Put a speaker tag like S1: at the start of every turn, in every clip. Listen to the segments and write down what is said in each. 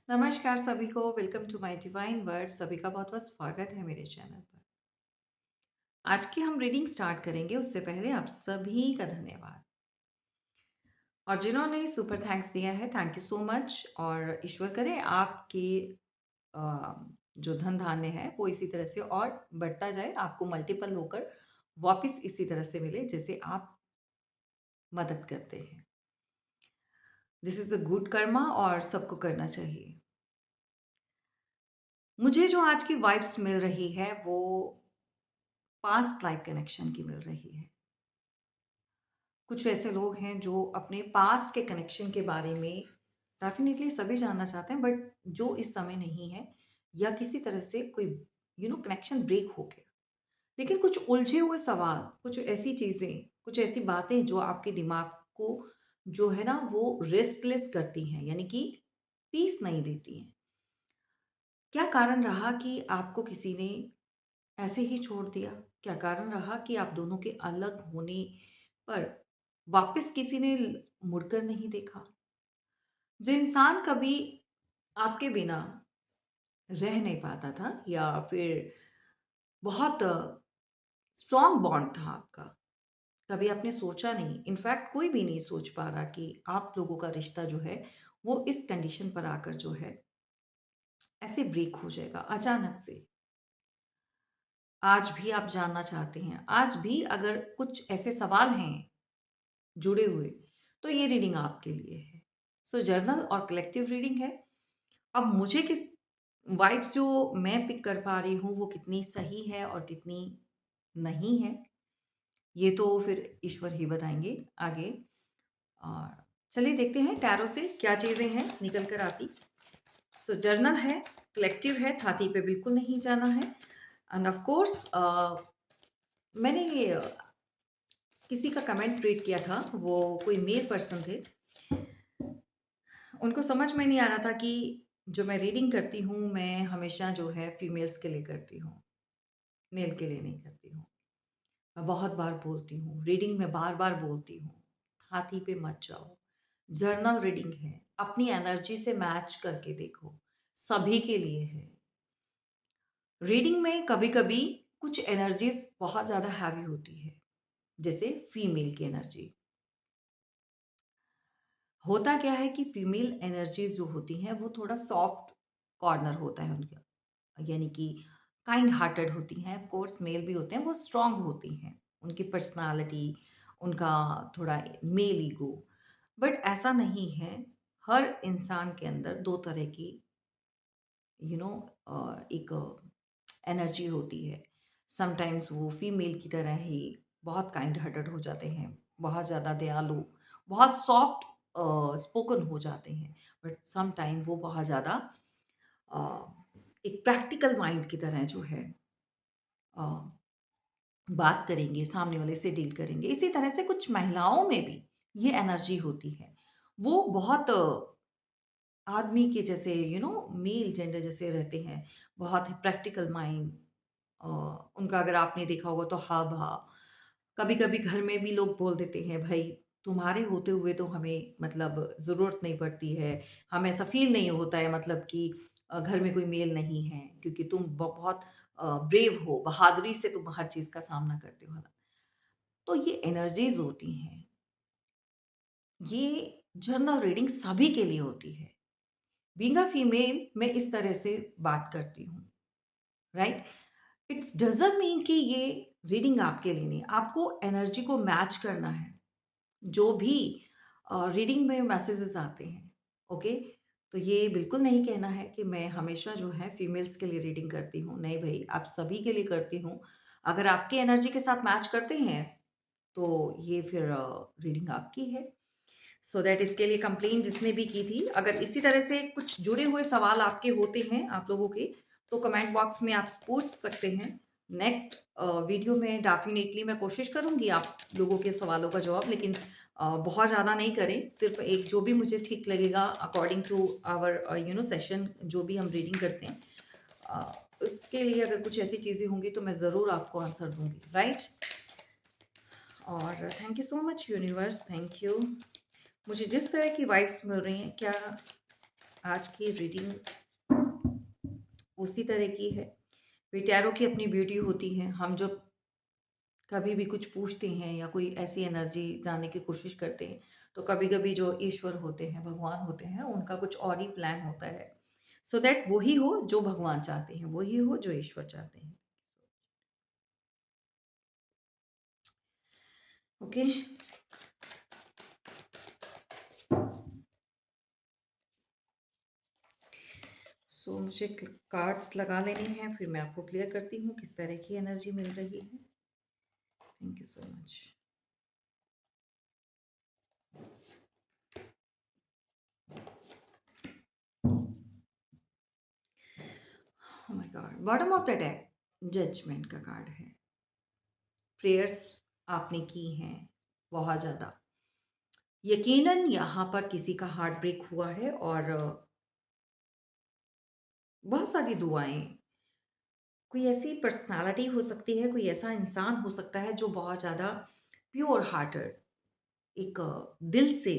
S1: नमस्कार सभी को, welcome to my divine word. सभी का बहुत-बहुत स्वागत है मेरे चैनल पर। आज की हम रीडिंग स्टार्ट करेंगे उससे पहले आप सभी का धन्यवाद। और जिन्होंने सुपर थैंक्स दिया है, थैंक यू सो मच। और ईश्वर करे आपके अ, जो धन-धान्य है वो इसी तरह से और बढ़ता जाए, आपको मल्टीपल होकर वापस इसी तरह से मिले जैसे आप मदद करते हैं। This is a good Karma और सबको करना चाहिए। मुझे जो आज की वाइब्स मिल रही है वो पास्ट लाइफ कनेक्शन की मिल रही है। कुछ ऐसे लोग हैं जो अपने पास्ट के कनेक्शन के बारे में डेफ़िनेटली सभी जानना चाहते हैं, बट जो इस समय नहीं है या किसी तरह से कोई कनेक्शन ब्रेक हो गया। लेकिन कुछ उलझे हुए सवाल, कुछ ऐसी चीज़ें, कुछ ऐसी बातें जो आपके दिमाग को जो है ना वो रेस्टलेस करती हैं, यानी कि पीस नहीं देती हैं। क्या कारण रहा कि आपको किसी ने ऐसे ही छोड़ दिया? क्या कारण रहा कि आप दोनों के अलग होने पर वापस किसी ने मुड़कर नहीं देखा? जो इंसान कभी आपके बिना रह नहीं पाता था या फिर बहुत स्ट्रॉन्ग बॉन्ड था आपका, कभी आपने सोचा नहीं, इनफैक्ट कोई भी नहीं सोच पा रहा कि आप लोगों का रिश्ता जो है, वो इस कंडीशन पर आकर जो है, ऐसे ब्रेक हो जाएगा अचानक से। आज भी आप जानना चाहते हैं, आज भी अगर कुछ ऐसे सवाल हैं जुड़े हुए, तो ये रीडिंग आपके लिए है। सो जर्नल और कलेक्टिव रीडिंग है। अब मुझे किस वाइब्स जो मैं पिक कर पा रही हूँ, वो कितनी सही है और कितनी नहीं है, ये तो फिर ईश्वर ही बताएँगे आगे। और चलिए देखते हैं टैरो से क्या चीज़ें हैं निकल कर आती। सो जर्नल है, कलेक्टिव है, थाती पे बिल्कुल नहीं जाना है। एंड ऑफ कोर्स मैंने किसी का कमेंट रीड किया था, वो कोई मेल पर्सन थे। उनको समझ में नहीं आ रहा था कि जो मैं रीडिंग करती हूँ, मैं हमेशा जो है फीमेल्स के लिए करती हूँ, मेल के लिए नहीं करती हूँ। मैं बहुत बार बोलती हूँ, रीडिंग में बार-बार बोलती हूँ, हाथी पे मत जाओ। जर्नल रीडिंग है, अपनी एनर्जी से मैच करके देखो, सभी के लिए है। रीडिंग में कभी-कभी कुछ एनर्जीज़ बहुत ज़्यादा हैवी होती है, जैसे फीमेल की एनर्जी। होता क्या है कि फीमेल एनर्जीज़ जो होती हैं, वो थोड़ा सॉफ्ट कॉर्नर होता है उनका। यानी कि काइंड हार्टेड होती हैं, ऑफ कोर्स मेल भी होते हैं, वो स्ट्रॉन्ग होती हैं। उनकी पर्सनैलिटी, उनका थोड़ा मेल ईगो। बट ऐसा नहीं है, हर इंसान के अंदर 2 तरह की एक एनर्जी होती है। समटाइम्स वो फीमेल की तरह ही बहुत काइंड हार्टेड हो जाते हैं, बहुत ज़्यादा दयालु, बहुत सॉफ्ट स्पोकन हो जाते हैं। बट सम टाइम वो बहुत ज़्यादा अ, एक प्रैक्टिकल माइंड की तरह जो है अ, बात करेंगे, सामने वाले से डील करेंगे। इसी तरह से कुछ महिलाओं में भी ये एनर्जी होती है। वो बहुत आदमी के जैसे मेल जेंडर जैसे रहते हैं, बहुत प्रैक्टिकल माइंड। अ, उनका अगर आपने देखा होगा तो हाव-भाव, कभी-कभी घर में भी लोग बोल देते हैं, "भई, तुम्हारे होते हुए तो हमें मतलब ज़रूरत नहीं पड़ती है, हमें ऐसा फ़ील नहीं होता है मतलब कि घर में कोई मेल नहीं है, क्योंकि तुम बहुत ब्रेव हो, बहादुरी से तुम हर चीज़ का सामना करते हो।" है ना? तो ये एनर्जीज़ होती हैं, ये जर्नल रीडिंग सभी के लिए होती है। बीइंग अ फीमेल मैं इस तरह से बात करती हूँ, राइट? इट्स डज़न्ट मीन कि ये रीडिंग आपके लिए नहीं है, आपको एनर्जी को मैच करना है। जो भी रीडिंग में मैसेजेस आते हैं, ओके? तो ये बिल्कुल नहीं कहना है कि मैं हमेशा जो है फीमेल्स के लिए रीडिंग करती हूँ। नहीं भई, आप सभी के लिए करती हूँ। अगर आपकी एनर्जी के साथ मैच करते हैं, तो ये फिर रीडिंग आपकी है। सो दैट इसके लिए कंप्लेंट जिसने भी की थी, अगर इसी तरह से कुछ जुड़े हुए सवाल आपके होते हैं, आप लोगों के, तो कमेंट बॉक्स में आप पूछ सकते हैं। नेक्स्ट वीडियो में डेफ़िनेटली मैं कोशिश करूँगी आप लोगों के सवालों का जवाब, लेकिन बहुत ज़्यादा नहीं करें, सिर्फ़ एक जो भी मुझे ठीक लगेगा अकॉर्डिंग टू आवर सेशन जो भी हम रीडिंग करते हैं, अ, उसके लिए अगर कुछ ऐसी चीज़ें होंगी तो मैं ज़रूर आपको आंसर दूँगी, राइट? और thank you so much universe, thank you. मुझे जिस तरह की वाइब्स मिल रही हैं, क्या आज की रीडिंग उसी तरह की है। विटारो की अपनी ब्यूटी होती है। हम जब कभी भी कुछ पूछते हैं या कोई ऐसी एनर्जी जानने की कोशिश करते हैं, तो कभी-कभी जो ईश्वर होते हैं, भगवान होते हैं, उनका कुछ और ही प्लान होता है। सो दैट वही हो जो भगवान चाहते हैं, वही हो जो ईश्वर चाहते हैं। ओके? सो मुझे कार्ड्स लगा लेने हैं, फिर मैं आपको क्लियर करती हूँ किस तरह की एनर्जी मिल रही है। Thank you so much. Oh my God! Bottom of the deck judgement का कार्ड है। प्रेयर्स आपने की हैं बहुत ज़्यादा। यकीनन यहाँ पर किसी का हार्ट ब्रेक हुआ है और बहुत सारी दुआएँ, कोई ऐसी पर्सनैलिटी हो सकती है, कोई ऐसा इंसान हो सकता है जो बहुत ज़्यादा प्योर हार्टेड, एक दिल से,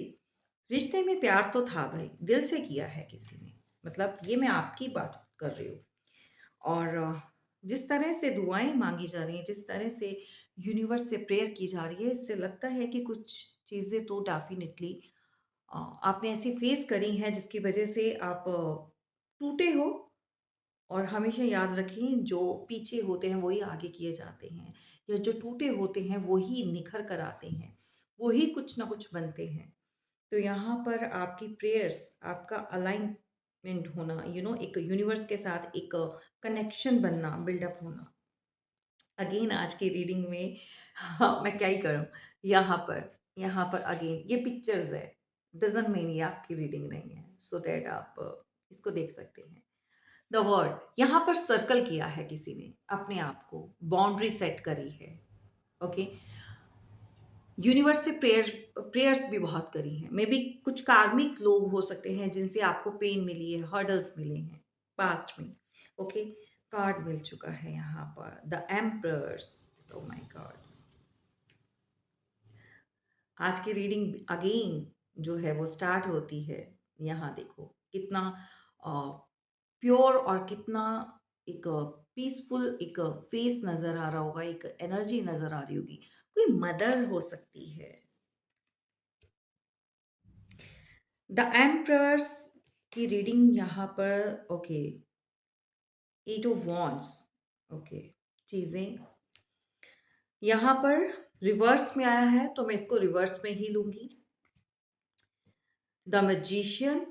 S1: रिश्ते में प्यार तो था भाई, दिल से किया है किसी ने। मतलब ये मैं आपकी बात कर रही हूँ। और जिस तरह से दुआएँ माँगी जा रही हैं, जिस तरह से यूनिवर्स से प्रेयर की जा रही है, इससे लगता है कि कुछ चीज़ें तो डेफ़िनिटली आपने ऐसी फेस करी हैं जिसकी वज़ह से आप टूटे हो। और हमेशा याद रखें जो पीछे होते हैं वही आगे किए जाते हैं, या जो टूटे होते हैं वही निखर कर आते हैं, वही कुछ ना कुछ बनते हैं। तो यहाँ पर आपकी प्रेयर्स, आपका अलाइनमेंट होना, एक यूनिवर्स के साथ एक कनेक्शन बनना, बिल्डअप होना। अगेन आज की रीडिंग में हाँ, मैं क्या ही करूँ? यहाँ पर अगेन ये पिक्चर्स है, डज़न्ट मीन ये आपकी रीडिंग नहीं है, सो दैट आप इसको देख सकते हैं। द वर्ड यहाँ पर सर्कल किया है किसी ने अपने आप को, बाउंड्री सेट करी है। ओके? यूनिवर्स से प्रेयर्स भी बहुत करी हैं। मे बी कुछ कार्मिक लोग हो सकते हैं जिनसे आपको पेन मिली है, हर्डल्स मिले हैं पास्ट में। ओके? कार्ड मिल चुका है यहाँ पर the emperors. Oh my God! आज की रीडिंग अगेन जो है वो स्टार्ट होती है। यहाँ देखो कितना अ, प्योर और कितना एक पीसफुल एक फेस नज़र आ रहा होगा, एक एनर्जी नज़र आ रही होगी। कोई मदर हो सकती है। द एम्परर्स की रीडिंग यहाँ पर okay, eight of wands. Okay, चीज़ें यहाँ पर रिवर्स में आया है तो मैं इसको रिवर्स में ही लूँगी। The magician.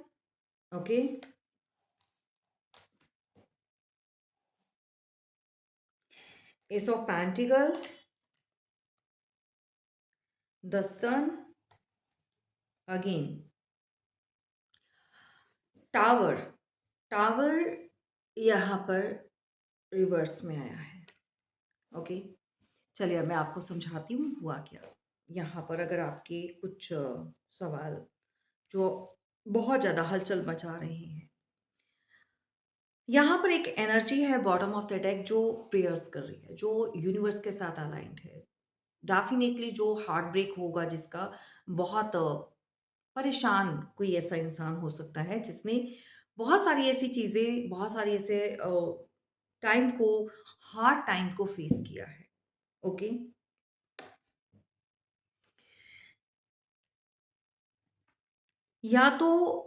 S1: Okay, ace of pentacle, the sun, again tower. Tower यहाँ पर रिवर्स में आया है। ओके, चलिए अब मैं आपको समझाती हूँ हुआ क्या। यहाँ पर अगर आपके कुछ सवाल जो बहुत ज़्यादा हलचल मचा रहे हैं, यहाँ पर एक एनर्जी है बॉटम ऑफ द डेक जो प्रेयर्स कर रही है, जो यूनिवर्स के साथ अलाइन्ड है। डेफिनिटली जो हार्ट ब्रेक होगा जिसका, बहुत परेशान कोई ऐसा इंसान हो सकता है जिसने बहुत सारी ऐसी चीज़ें, बहुत सारी ऐसे टाइम को, हार्ड टाइम को फेस किया है। ओके? या तो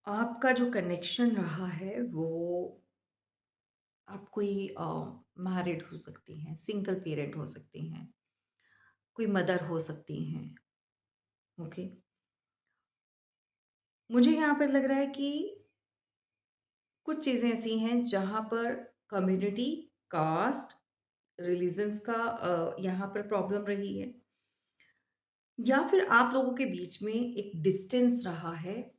S1: आपका जो कनेक्शन रहा है वो, आप कोई मैरिड हो सकती हैं, सिंगल पेरेंट हो सकती हैं, कोई मदर हो सकती हैं। ओके? मुझे यहाँ पर लग रहा है कि कुछ चीज़ें ऐसी हैं जहाँ पर कम्युनिटी, कास्ट, रिलीजन्स का यहाँ पर प्रॉब्लम रही है, या फिर आप लोगों के बीच में एक डिस्टेंस रहा है।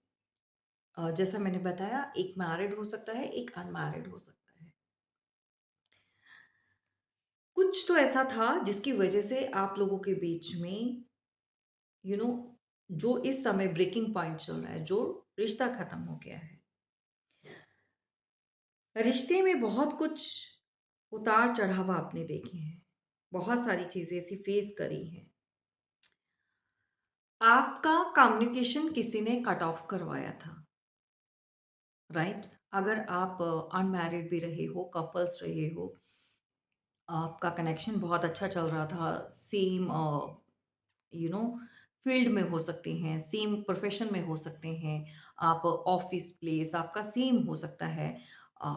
S1: जैसा मैंने बताया, एक मैरिड हो सकता है, एक अनमैरिड हो सकता है। कुछ तो ऐसा था जिसकी वजह से आप लोगों के बीच में, यू नो जो इस समय ब्रेकिंग पॉइंट चल रहा है, जो रिश्ता खत्म हो गया है। रिश्ते में बहुत कुछ उतार-चढ़ाव आपने देखे हैं, बहुत सारी चीज़ें ऐसी फेस करी हैं। आपका कम्युनिकेशन किसी ने कट ऑफ करवाया था, राइट? अगर आप अनमैरिड भी रहे हो, कपल्स रहे हो, आपका कनेक्शन बहुत अच्छा चल रहा था, सेम यू नो फील्ड में हो सकते हैं, सेम प्रोफ़ेशन में हो सकते हैं, आप ऑफ़िस प्लेस आपका सेम हो सकता है। अ,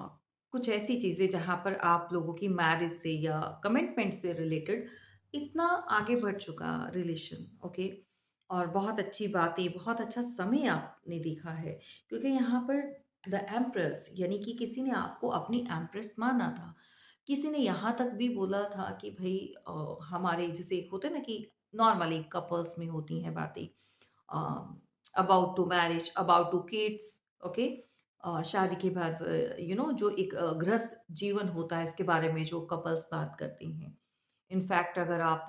S1: कुछ ऐसी चीज़ें जहाँ पर आप लोगों की मैरिज से या कमिटमेंट से रिलेटेड इतना आगे बढ़ चुका रिलेशन, ओके? और बहुत अच्छी बातें, बहुत अच्छा समय आपने देखा है, क्योंकि यहाँ पर द एम्प्रेस यानी कि किसी ने आपको अपनी एम्प्रेस माना था। किसी ने यहाँ तक भी बोला था कि भई हमारे जैसे होता है ना कि नॉर्मली कपल्स में होती हैं बातें about to marriage, about to kids, okay? शादी के बाद जो एक गृहस्थ जीवन होता है इसके बारे में जो कपल्स बात करती हैं। इनफैक्ट अगर आप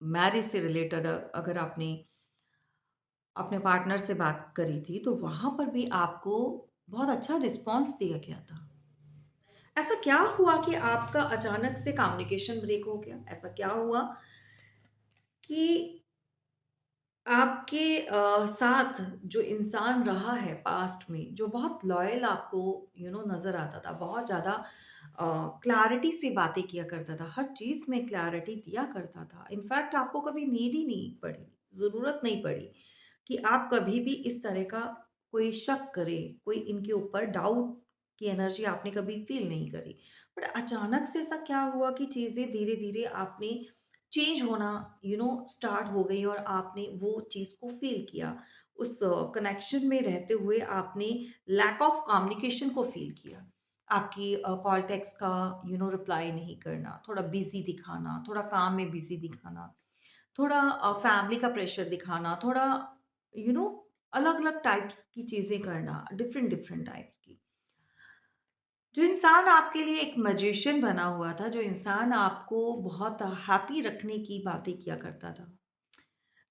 S1: मैरिज से रिलेटेड अगर आपने अपने पार्टनर से बात करी थी, तो वहाँ पर भी आपको बहुत अच्छा रिस्पॉन्स दिया गया था। ऐसा क्या हुआ कि आपका अचानक से कम्युनिकेशन ब्रेक हो गया? ऐसा क्या हुआ कि आपके साथ जो इंसान रहा है पास्ट में, जो बहुत लॉयल आपको नज़र आता था, बहुत ज़्यादा क्लैरिटी से बातें किया करता था, हर चीज़ में क्लैरिटी दिया करता था। इनफैक्ट आपको कभी नीड ही नहीं पड़ी, ज़रूरत नहीं पड़ी कि आप कभी भी इस तरह का कोई शक करे, कोई इनके ऊपर डाउट की एनर्जी आपने कभी फ़ील नहीं करी। बट अचानक से ऐसा क्या हुआ कि चीज़ें धीरे-धीरे आपने चेंज होना स्टार्ट हो गई और आपने वो चीज़ को फ़ील किया। उस कनेक्शन में रहते हुए आपने लैक ऑफ कम्युनिकेशन को फ़ील किया। आपकी कॉल टेक्स्ट का रिप्लाई नहीं करना, थोड़ा बिज़ी दिखाना, थोड़ा काम में बिज़ी दिखाना, थोड़ा फैमिली का प्रेशर दिखाना, थोड़ा यू नो अलग-अलग टाइप्स की चीज़ें करना, डिफरेंट-डिफरेंट टाइप्स की। जो इंसान आपके लिए एक मैजिशियन बना हुआ था, जो इंसान आपको बहुत हैप्पी रखने की बातें किया करता था,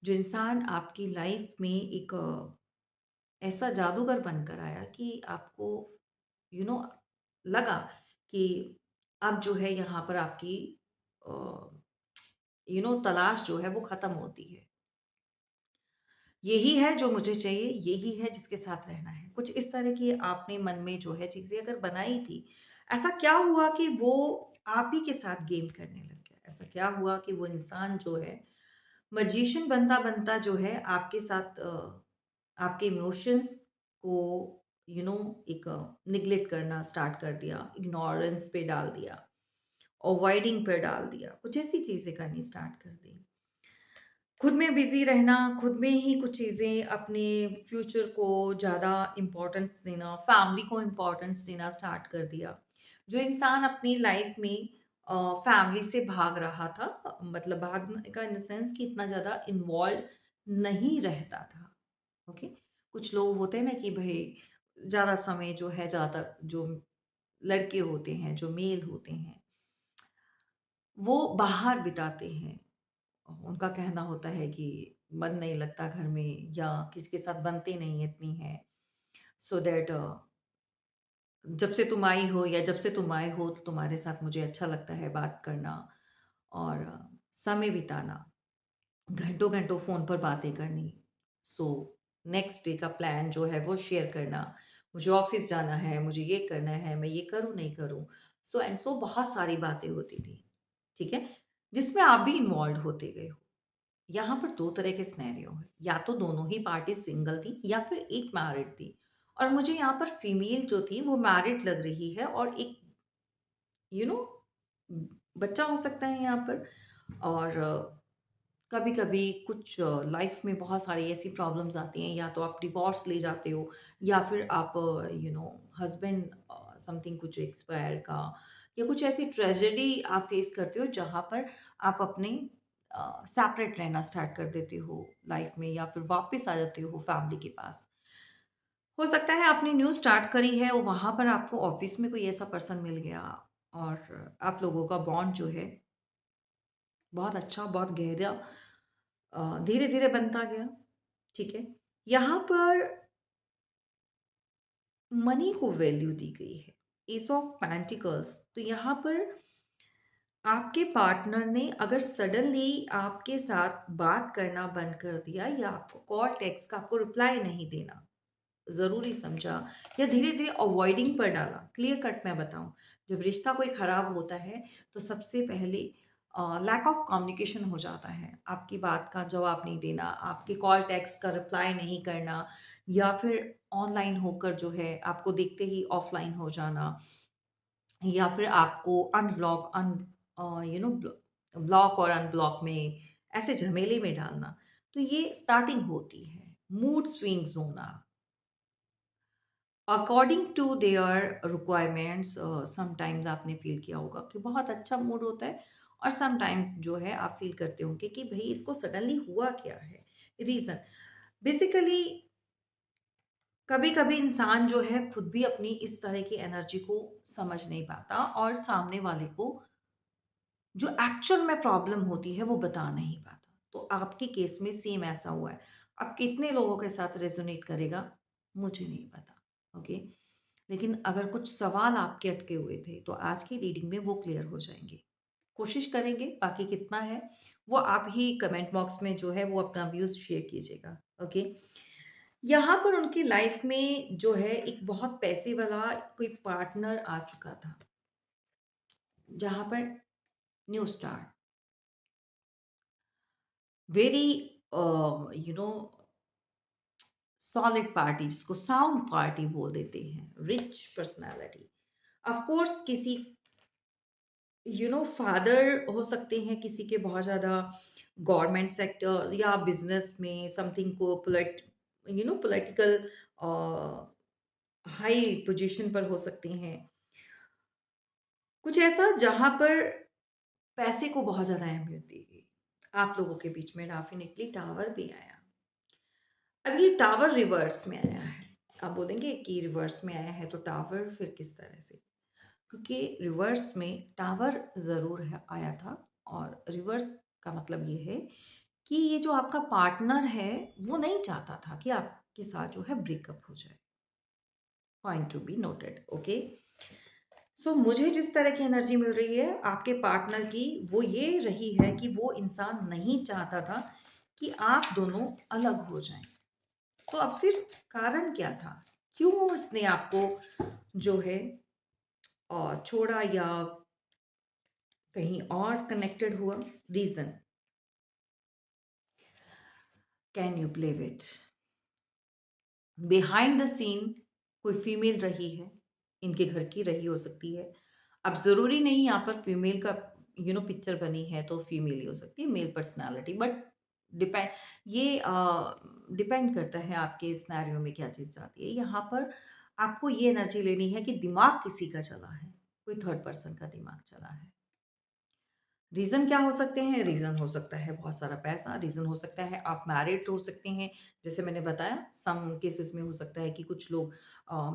S1: जो इंसान आपकी लाइफ में एक ऐसा जादूगर बनकर आया कि आपको यू नो लगा कि अब जो है यहाँ पर आपकी अ, तलाश जो है वो खत्म होती है। यही है जो मुझे चाहिए, यही है जिसके साथ रहना है। कुछ इस तरह की आपने मन में जो है चीज़ें अगर बनाई थी, ऐसा क्या हुआ कि वो आप ही के साथ गेम करने लग गया? ऐसा क्या हुआ कि वो इंसान जो है मैजिशियन बनता-बनता जो है आपके साथ आपके इमोशंस को एक नेग्लेक्ट करना स्टार्ट कर दिया, इग्नोरेंस पे डाल दिया, अवॉइडिंग पे डाल दिया, कुछ ऐसी चीज़ें करनी स्टार्ट कर दी। खुद में बिज़ी रहना, खुद में ही कुछ चीज़ें अपने फ्यूचर को ज़्यादा इम्पोर्टेंस देना, फैमिली को इम्पोर्टेंस देना स्टार्ट कर दिया। जो इंसान अपनी लाइफ में फैमिली से भाग रहा था, मतलब भागने का इन द सेंस कि इतना ज़्यादा इन्वॉल्व नहीं रहता था, ओके? कुछ लोग होते हैं ना कि भई ज़्यादा समय जो है ज़्यादा जो लड़के होते हैं, जो मेल होते हैं, वो बाहर बिताते हैं। उनका कहना होता है कि मन नहीं लगता घर में या किसी के साथ बनते नहीं इतनी हैं सो दैट जब से तुम आई हो या जब से तुम आए हो तो तुम्हारे साथ मुझे अच्छा लगता है बात करना और समय बिताना, घंटों घंटों फ़ोन पर बातें करनी। सो नेक्स्ट डे का प्लान जो है वो शेयर करना, मुझे ऑफिस जाना है, मुझे ये करना है, मैं ये करूँ नहीं करूँ, सो एंड सो बहुत सारी बातें होती थी, ठीक है, जिसमें आप भी इन्वॉल्व होते गए हो। यहाँ पर 2 तरह के सिनेरियो हैं, या तो दोनों ही पार्टी सिंगल थी या फिर एक मैरिड थी और मुझे यहाँ पर फीमेल जो थी वो मैरिड लग रही है और एक यू नो बच्चा हो सकता है यहाँ पर और कभी-कभी कुछ लाइफ में बहुत सारी ऐसी प्रॉब्लम्स आती हैं, या तो आप डिवोर्स ले जाते हो या फिर आप हस्बैंड समथिंग कुछ एक्सपायर का या कुछ ऐसी ट्रेजेडी आप फेस करते हो जहाँ पर आप अपने सेपरेट रहना स्टार्ट कर देते हो लाइफ में या फिर वापस आ जाते हो फैमिली के पास। हो सकता है आपने न्यू स्टार्ट करी है और वहाँ पर आपको ऑफिस में कोई ऐसा पर्सन मिल गया और आप लोगों का बॉन्ड जो है बहुत अच्छा, बहुत गहरा धीरे-धीरे बनता गया, ठीक है? यहाँ पर मनी को वैल्यू दी गई है। एस ऑफ पेंटिकल्स तो यहाँ पर आपके पार्टनर ने अगर सडनली आपके साथ बात करना बंद कर दिया या आपको कॉल, टेक्स्ट का आपको रिप्लाई नहीं देना ज़रूरी समझा या धीरे-धीरे अवॉइडिंग पर डाला, क्लियर कट मैं बताऊँ, जब रिश्ता कोई ख़राब होता है, तो सबसे पहले लैक ऑफ कम्युनिकेशन हो जाता है। आपकी बात का जवाब नहीं देना, आपके कॉल, टेक्स्ट का रिप्लाई नहीं करना या फिर ऑनलाइन होकर जो है आपको देखते ही ऑफ़लाइन हो जाना या फिर आपको ब्लॉक और अनब्लॉक में ऐसे झमेले में डालना। तो ये स्टार्टिंग होती है। मूड स्विंग्स होना according to their requirements sometimes आपने फ़ील किया होगा कि बहुत अच्छा मूड होता है और समटाइम्स जो है आप फ़ील करते होंगे कि भई इसको सडनली हुआ क्या है? रीज़न बेसिकली कभी-कभी इंसान जो है खुद भी अपनी इस तरह की एनर्जी को समझ नहीं पाता और सामने वाले को जो एक्चुअल में प्रॉब्लम होती है वो बता नहीं पाता। तो आपके केस में सेम ऐसा हुआ है। अब कितने लोगों के साथ रेज़ोनेट करेगा मुझे नहीं पता, ओके? लेकिन अगर कुछ सवाल आपके अटके हुए थे तो आज की रीडिंग में वो क्लियर हो जाएँगे। कोशिश करेंगे, बाकी कितना है वो आप ही कमेंट बॉक्स में जो है वो अपना व्यूज़ शेयर कीजिएगा, ओके? यहाँ पर उनकी लाइफ़ में जो है एक बहुत पैसे वाला कोई पार्टनर आ चुका था, जहाँ पर new start very you know solid party जिसको साउंड पार्टी बोल देते हैं, रिच पर्सनैलिटी। ऑफ कोर्स किसी फादर हो सकते हैं किसी के बहुत ज़्यादा गवर्नमेंट सेक्टर या बिज़नेस में समथिंग को पॉलिटिकल हाई पोजीशन पर हो सकते हैं। कुछ ऐसा जहाँ पर पैसे को बहुत ज़्यादा अहमियत दी गई। आप लोगों के बीच में डेफ़िनिटली टावर भी आया। अब ये टावर रिवर्स में आया है। आप बोलेंगे कि रिवर्स में आया है तो टावर फिर किस तरह से? क्योंकि रिवर्स में टावर ज़रूर है आया था और रिवर्स का मतलब ये है कि ये जो आपका पार्टनर है, वो नहीं चाहता था कि आपके साथ जो है ब्रेकअप हो जाए। Point to be noted, okay? So मुझे जिस तरह की एनर्जी मिल रही है आपके पार्टनर की, वो ये रही है कि वो इंसान नहीं चाहता था कि आप दोनों अलग हो जाएँ। तो अब फिर कारण क्या था? क्यों उसने आपको जो है छोड़ा या कहीं और कनेक्टेड हुआ? Reason, can you believe it? Behind the scene कोई फीमेल रही है, इनके घर की रही हो सकती है। अब ज़रूरी नहीं यहाँ पर फीमेल का पिक्चर बनी है तो फीमेल ही हो सकती है, मेल पर्सनैलिटी बट डिपेंड ये डिपेंड करता है आपके सिनेरियो में क्या चीज़ चाहती है। यहाँ पर आपको ये एनर्जी लेनी है कि दिमाग किसी का चला है, कोई थर्ड पर्सन का दिमाग चला है। रीज़न क्या हो सकते हैं? रीज़न हो सकता है बहुत सारा पैसा, रीज़न हो सकता है आप मैरिड हो सकते हैं, जैसे मैंने बताया सम केसेस में हो सकता है कि कुछ लोग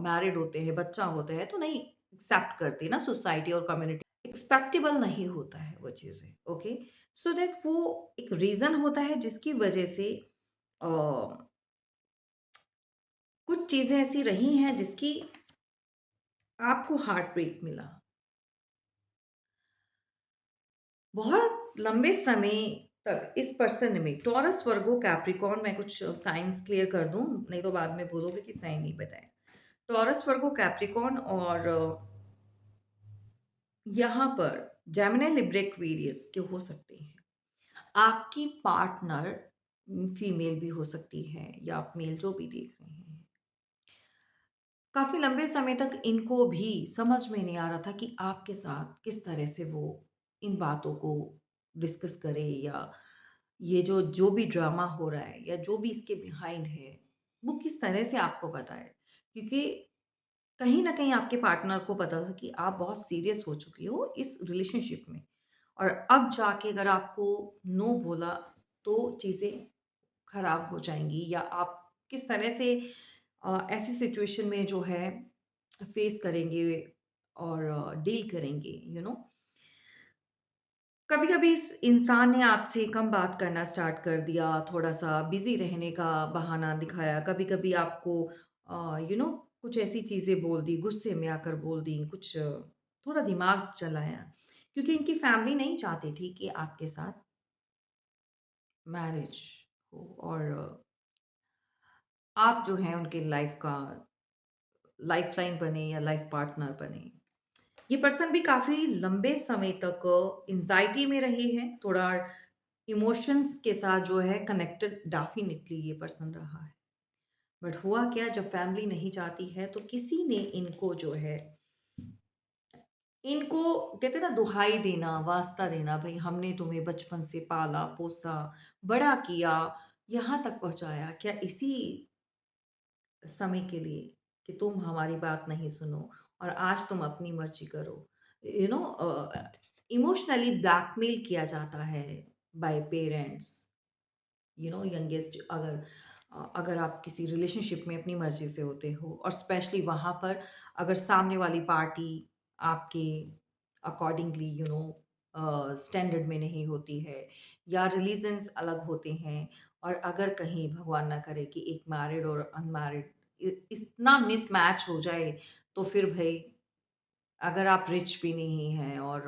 S1: मैरिड होते हैं, बच्चा होता है तो नहीं एक्सेप्ट करती ना सोसाइटी और कम्युनिटी एक्सेप्टेबल नहीं होता है वो चीज़ें, ओके? सो दैट वो एक रीज़न होता है जिसकी वजह से अ, कुछ चीज़ें ऐसी रही हैं जिसकी आपको हार्ट ब्रेक मिला। बहुत लंबे समय तक इस पर्सन में टॉरस, वर्गो, कैप्रिकॉर्न मैं कुछ साइन्स क्लियर कर दूँ, नहीं तो बाद में बोलोगे कि साइन नहीं बताए। टॉरस, वर्गो, कैप्रिकॉर्न और यहाँ पर जेमिनी, लिब्रा, एक्वेरियस के हो सकते हैं। आपकी पार्टनर फीमेल भी हो सकती है या आप मेल जो भी देख रहे हैं। काफ़ी लंबे समय तक इनको भी समझ में नहीं आ रहा था कि आपके साथ किस तरह से वो इन बातों को डिस्कस करे या ये जो भी ड्रामा हो रहा है या जो भी इसके बिहाइंड है, वो किस तरह से आपको बताए। क्योंकि कहीं न कहीं आपके पार्टनर को पता था कि आप बहुत सीरियस हो चुकी हो इस रिलेशनशिप में और अब जाके अगर आपको नो बोला, तो चीज़ें खराब हो जाएँगी या आप किस तरह से ऐसी सिचुएशन में जो है फेस करेंगे और डील करेंगे, कभी-कभी इस इंसान ने आपसे कम बात करना स्टार्ट कर दिया, थोड़ा-सा बिज़ी रहने का बहाना दिखाया, कभी-कभी आपको कुछ ऐसी चीज़ें बोल दी, गुस्से में आकर बोल दी, कुछ थोड़ा दिमाग चलाया क्योंकि इनकी फैमिली नहीं चाहती थी कि आपके साथ मैरिज हो और आप जो हैं उनके लाइफ का लाइफलाइन बने या लाइफ पार्टनर बने। ये पर्सन भी काफ़ी लंबे समय तक एंग्ज़ायटी में रहे हैं, थोड़ा इमोशंस के साथ जो है कनेक्टेड डेफ़िनिटली ये पर्सन रहा है। बट हुआ क्या, जब फैमिली नहीं चाहती है तो किसी ने इनको जो है इनको कहते हैं ना दुहाई देना, वास्ता देना, भई हमने तुम्हें बचपन से पाला-पोसा, बड़ा किया, यहाँ तक पहुँचाया, क्या इसी समय के लिए कि तुम हमारी बात नहीं सुनो और आज तुम अपनी मर्ज़ी करो। यू नो इमोशनली ब्लैकमेल किया जाता है बाय पेरेंट्स। यंगेस्ट अगर आप किसी रिलेशनशिप में अपनी मर्ज़ी से होते हो और स्पेशली वहाँ पर अगर सामने वाली पार्टी आपके अकॉर्डिंगली स्टैंडर्ड में नहीं होती है या रिलीजन्स अलग होते हैं और अगर कहीं भगवान ना करे कि एक मैरिड और अनमैरिड इतना मिसमैच हो जाए तो फिर भई अगर आप रिच भी नहीं हैं और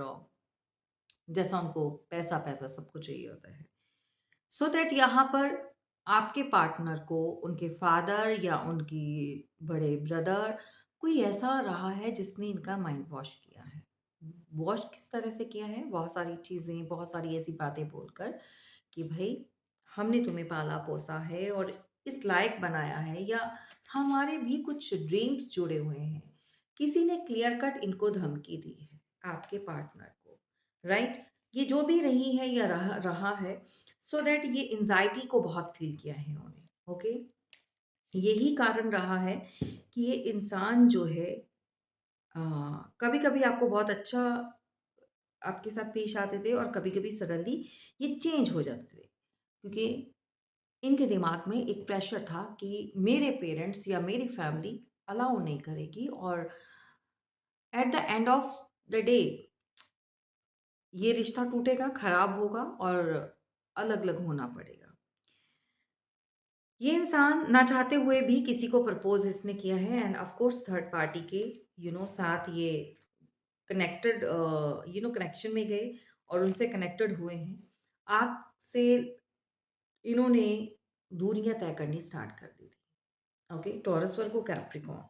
S1: जैसा उनको पैसा-पैसा सब कुछ चाहिए होता है। सो दैट यहाँ पर आपके पार्टनर को उनके फादर या उनकी बड़े ब्रदर कोई ऐसा रहा है जिसने इनका माइंड वॉश किया है। वॉश किस तरह से किया है? बहुत सारी चीज़ें, बहुत सारी ऐसी बातें बोलकर कि भई हमने तुम्हें पाला-पोसा है और इस लायक बनाया है या हमारे भी कुछ ड्रीम्स जुड़े हुए हैं। किसी ने क्लियर कट इनको धमकी दी है, आपके पार्टनर को, राइट? ये जो भी रही है या रहा रहा है सो दैट ये एंग्ज़ायटी को बहुत फ़ील किया है इन्होंने, ओके? यही कारण रहा है कि ये इंसान जो है अ, कभी-कभी आपको बहुत अच्छा आपके साथ पेश आते थे और कभी-कभी सडनली ये चेंज हो जाते थे। क्योंकि इनके दिमाग में एक प्रेशर था कि मेरे पेरेंट्स या मेरी फैमिली अलाउ नहीं करेगी और at the end of the day ये रिश्ता टूटेगा, खराब होगा और अलग-अलग होना पड़ेगा। ये इंसान ना चाहते हुए भी किसी को प्रपोज़ इसने किया है end of course third party के साथ ये कनेक्शन में गए और उनसे कनेक्टेड हुए हैं। आपसे इन्होंने दूरियाँ तय करनी स्टार्ट कर दी थी। ओके, टॉरस, वर्गो, कैप्रिकॉर्न।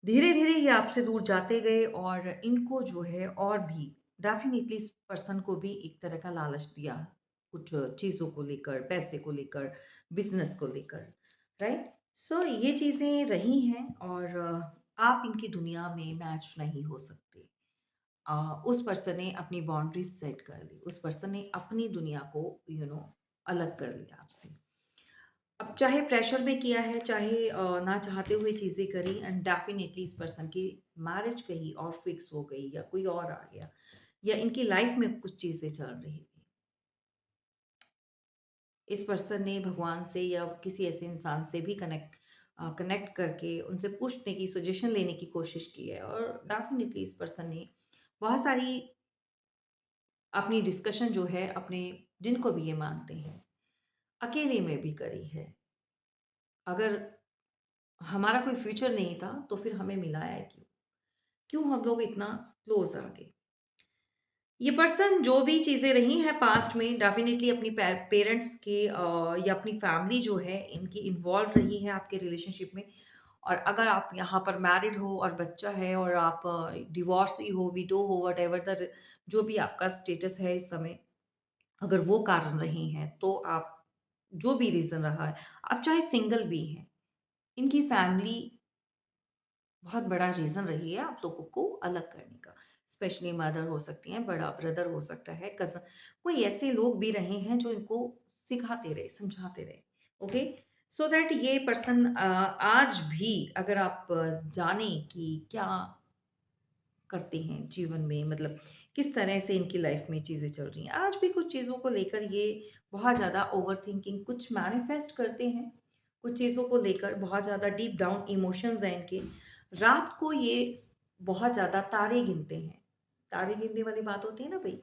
S1: धीरे-धीरे ये आपसे दूर जाते गए और इनको जो है और भी डेफ़िनिटली इस पर्सन को भी एक तरह का लालच दिया, कुछ चीज़ों को लेकर, पैसे को लेकर, बिज़नेस को लेकर, राइट? सो ये चीज़ें रही हैं और आप इनकी दुनिया में मैच नहीं हो सकते। उस पर्सन ने अपनी बाउंड्रीज़ सेट कर ली, उस पर्सन ने अपनी दुनिया को अलग कर लिया आपसे। अब चाहे प्रेशर में किया है, चाहे ना चाहते हुए चीज़ें करी एंड डेफ़िनिटली इस पर्सन की मैरिज कहीं और फिक्स हो गई या कोई और आ गया या इनकी लाइफ़ में कुछ चीज़ें चल रही थी। इस पर्सन ने भगवान से या किसी ऐसे इंसान से भी कनेक्ट करके उनसे पूछने की, सजेशन लेने की कोशिश की है और डेफ़िनिटली इस पर्सन ने बहुत सारी अपनी डिस्कशन जो है अपने जिनको भी ये मानते हैं, अकेले में भी करी है। अगर हमारा कोई फ्यूचर नहीं था, तो फिर हमें मिलाया क्यों? क्यों हम लोग इतना क्लोज़ आ गए? ये पर्सन जो भी चीज़ें रही हैं पास्ट में डेफ़िनिटली अपनी पेरेंट्स के या अपनी फैमिली जो है इनकी इन्वॉल्व रही है आपके रिलेशनशिप में और अगर आप यहाँ पर मैरिड हो और बच्चा है और आप डिवोर्सी हो, विडो हो, व्हाटएवर द जो भी आपका स्टेटस है इस समय, अगर वो कारण रही हैं, तो आप जो भी रीज़न रहा है, आप चाहे सिंगल भी हैं, इनकी फैमिली बहुत बड़ा रीज़न रही है आप लोगों को अलग करने का। स्पेशली मदर हो सकती हैं, बड़ा ब्रदर हो सकता है, कज़न कोई ऐसे लोग भी रहे हैं जो इनको सिखाते रहे, समझाते रहे। ओके? सो दैट ये पर्सन आज भी अगर आप जानें कि क्या करते हैं जीवन में मतलब किस तरह से इनकी लाइफ में चीज़ें चल रही हैं। आज भी कुछ चीज़ों को लेकर ये बहुत ज़्यादा ओवरथिंकिंग कुछ मैनिफेस्ट करते हैं, कुछ चीज़ों को लेकर बहुत ज़्यादा डीप डाउन इमोशंस हैं इनके। रात को ये बहुत ज़्यादा तारे गिनते हैं। तारे गिनने वाली बात होती है ना भई,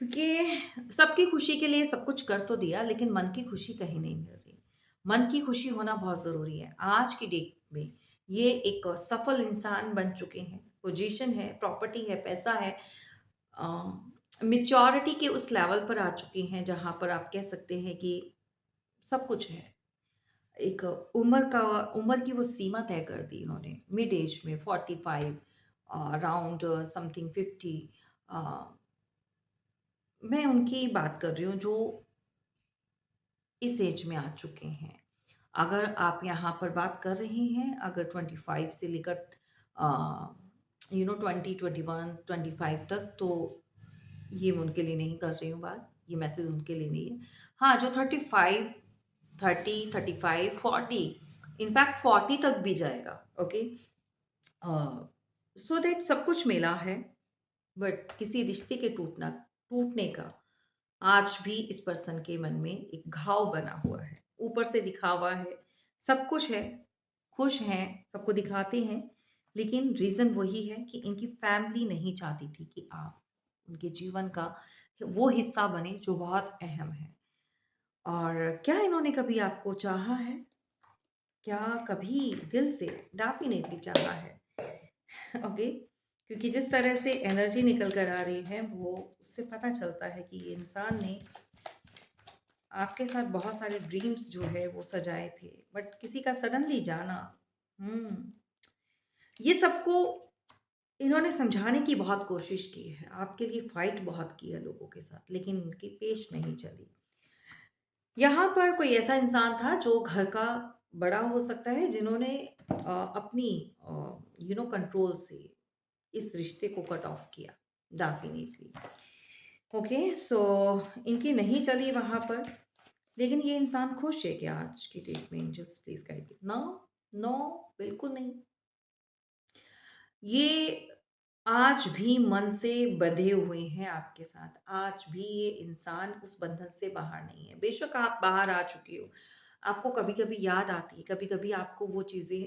S1: क्योंकि सबकी खुशी के लिए सब कुछ कर तो दिया लेकिन मन की खुशी कहीं नहीं मिल रही। मन की खुशी होना बहुत ज़रूरी है। आज की डेट में ये एक सफल इंसान बन चुके हैं। पोजीशन है, प्रॉपर्टी है, पैसा है, मैच्योरिटी के उस लेवल पर आ चुके हैं जहाँ पर आप कह सकते हैं कि सब कुछ है। एक उम्र की वो सीमा तय कर दी इन्होंने मिड एज में 45, अराउंड समथिंग 50। अ, मैं उनकी बात कर रही हूँ जो इस एज में आ चुके हैं। अगर आप यहाँ पर बात कर रहे हैं, अगर 25 से लेकर 20, 21, 25 तक, तो ये मैं उनके लिए नहीं कर रही हूँ बात, ये मैसेज उनके लिए नहीं है। हाँ, जो 35, 30, 35, 40, इनफैक्ट 40 तक भी जाएगा, ओके? सो दैट सब कुछ मिला है, बट किसी रिश्ते के टूटने का आज भी इस पर्सन के मन में एक घाव बना हुआ है। ऊपर से दिखावा है, सब कुछ है, खुश हैं, सबको दिखाते हैं, लेकिन रीज़न वही है कि इनकी फैमिली नहीं चाहती थी कि आप उनके जीवन का वो हिस्सा बने जो बहुत अहम है। और क्या इन्होंने कभी आपको चाहा है? क्या कभी दिल से डेफ़िनेटली चाहा है? ओके, क्योंकि जिस तरह से एनर्जी निकल कर आ रही है, वो उससे पता चलता है कि ये इंसान ने आपके साथ बहुत सारे ड्रीम्स जो है वो सजाए थे, बट किसी का सडनली जाना, हम्म, ये सबको इन्होंने समझाने की बहुत कोशिश की है, आपके लिए फाइट बहुत की है लोगों के साथ, लेकिन उनकी पेश नहीं चली। यहाँ पर कोई ऐसा इंसान था जो घर का बड़ा हो सकता है, जिन्होंने अपनी कंट्रोल से इस रिश्ते को कट ऑफ किया, डेफिनेटली। ओके, सो इनकी नहीं चली वहाँ पर, लेकिन ये इंसान खुश है कि आज की डेट में angels please guide, no, no, बिल्कुल नहीं। ये आज भी मन से बंधे हुए हैं आपके साथ, आज भी ये इंसान उस बंधन से बाहर नहीं है। बेशक आप बाहर आ चुके हो, आपको कभी-कभी याद आती है, कभी-कभी आपको वो चीज़ें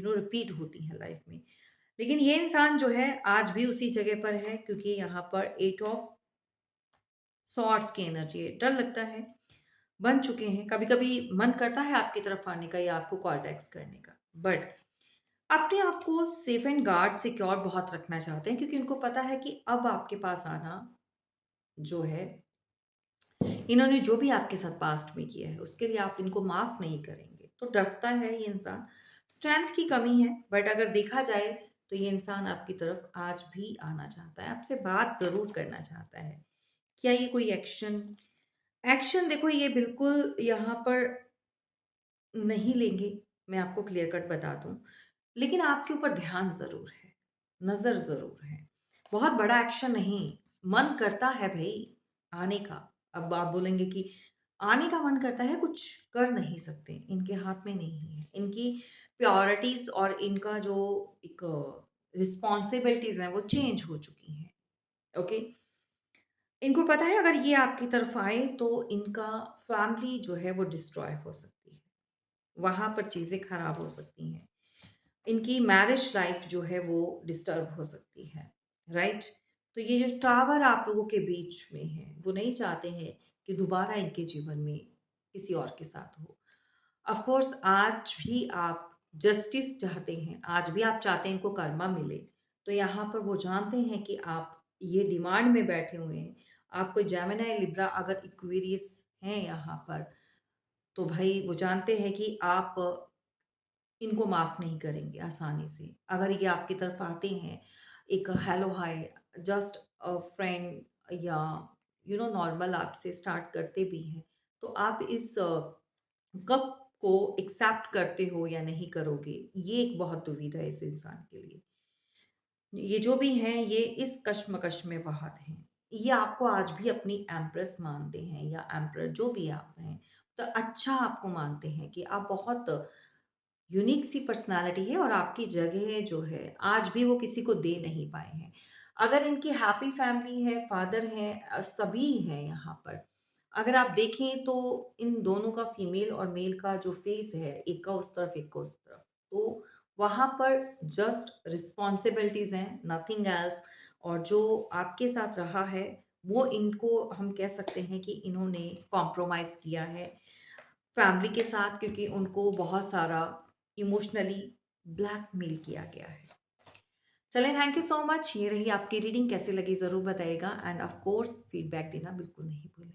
S1: रिपीट होती हैं लाइफ में। लेकिन ये इंसान जो है आज भी उसी जगह पर है, क्योंकि यहाँ पर 8 ऑफ सॉर्ड्स की एनर्जी है। डर लगता है, बन चुके हैं, कभी-कभी मन करता है आपकी तरफ आने का या आपको कॉल बैक्स करने का। बट अपने आप को सेफ एंड गार्ड सिक्योर बहुत रखना चाहते हैं, क्योंकि उनको पता है कि अब आपके पास आना जो है, इन्होंने जो भी आपके साथ पास्ट में किया है, उसके लिए आप इनको माफ़ नहीं करेंगे। तो डरता है ये इंसान, स्ट्रेंथ की कमी है, बट अगर देखा जाए तो ये इंसान आपकी तरफ आज भी आना चाहता है, आपसे बात ज़रूर करना चाहता है। क्या ये कोई एक्शन एक्शन देखो, ये बिल्कुल यहाँ पर नहीं लेंगे, मैं आपको क्लियर कट बता दूँ। लेकिन आपके ऊपर ध्यान ज़रूर है, नज़र ज़रूर है। बहुत बड़ा एक्शन नहीं, मन करता है भई आने का। अब आप बोलेंगे कि आने का मन करता है, कुछ कर नहीं सकते, इनके हाथ में नहीं है। इनकी प्रायोरिटीज़ और इनका जो एक रिस्पॉन्सिबिलिटीज़ हैं, वो चेंज हो चुकी हैं, ओके? इनको पता है अगर ये आपकी तरफ आए तो इनका फैमिली जो है वो डिस्ट्रॉय हो सकती है। वहाँ पर चीज़ें खराब हो सकती हैं। इनकी मैरिज लाइफ जो है वो डिस्टर्ब हो सकती है, राइट? तो ये जो टावर आप लोगों के बीच में है, वो नहीं चाहते हैं कि दोबारा इनके जीवन में किसी और के साथ हो। ऑफ कोर्स आज भी आप जस्टिस चाहते हैं, आज भी आप चाहते हैं इनको कर्मा मिले। तो यहाँ पर वो जानते हैं कि आप ये डिमांड में बैठे हुए हैं। आप कोई जेमिनी, लिब्रा अगर एक्वेरियस हैं यहाँ पर, तो भई वो जानते हैं कि आप इनको माफ़ नहीं करेंगे आसानी से। अगर ये आपकी तरफ आते हैं, एक हेलो हाय, जस्ट फ्रेंड या नॉर्मल आपसे स्टार्ट करते भी हैं, तो आप इस कप को एक्सेप्ट करते हो या नहीं करोगे, ये एक बहुत दुविधा है इस इंसान के लिए। ये जो भी हैं, ये इस कश्मकश में बहुत हैं। ये आपको आज भी अपनी एम्प्रेस मानते हैं या एम्परर, जो भी आप हैं, तो अच्छा आपको मानते हैं कि आप बहुत यूनिक सी पर्सनैलिटी है और आपकी जगह जो है आज भी वो किसी को दे नहीं पाए हैं। अगर इनकी हैप्पी फैमिली है, फादर हैं, सभी हैं यहाँ पर। अगर आप देखें तो इन दोनों का, फीमेल और मेल का जो फेस है, एक का उस तरफ, एक का उस तरफ, तो वहाँ पर जस्ट रिस्पॉन्सिबिलिटीज़ हैं, नथिंग एल्स। और जो आपके साथ रहा है, वो इनको हम कह सकते हैं कि इन्होंने कॉम्प्रोमाइज़ किया है फैमिली के साथ, क्योंकि उनको बहुत सारा इमोशनली ब्लैकमेल किया गया है। चलें, थैंक यू सो मच। ये रही आपकी रीडिंग, कैसी लगी ज़रूर बताइएगा एंड ऑफ कोर्स फीडबैक देना बिल्कुल नहीं भूलें।